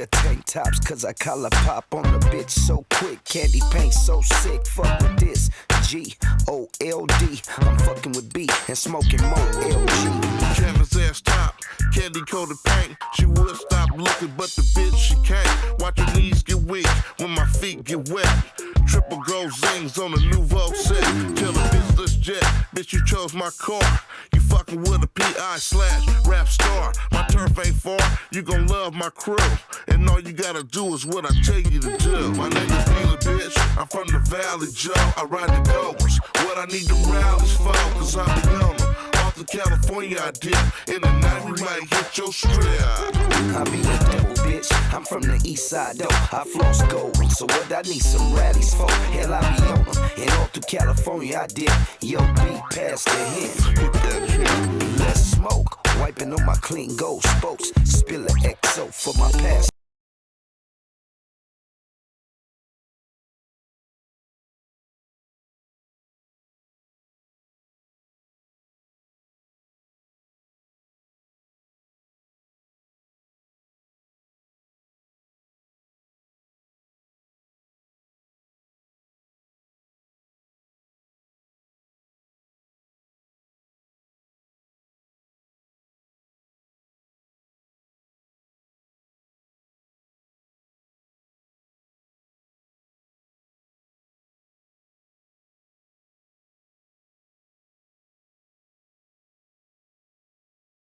wear tank tops cause I collar pop on the bitch so quick. Candy paint so sick, fuck with this. G-O-L-D, I'm fucking with B and smoking more LG. Canvas ass top, candy coated paint. She would stop looking, but the bitch she can't. Watch her knees get weak when my feet get wet. Triple gold zings on the nouveau set. Tell the bitch let's jet, bitch you chose my car. You fucking with a P.I./rap star. My turf ain't far, you gon' love my crew. And all you gotta do is what I tell you to do. My name is Neela, bitch, I'm from the Valley, Joe. I ride the Cobras, what I need the rallies for, cause I be on them. Off to California I dip, in the night we might hit your strip. I be a devil, bitch, I'm from the east side though. I floss gold, so what I need some rallies for? Hell I be on them, and all through California I dip. Yo, beat past the hint. Let's smoke, wiping on my clean gold spokes. Spill an XO for my past.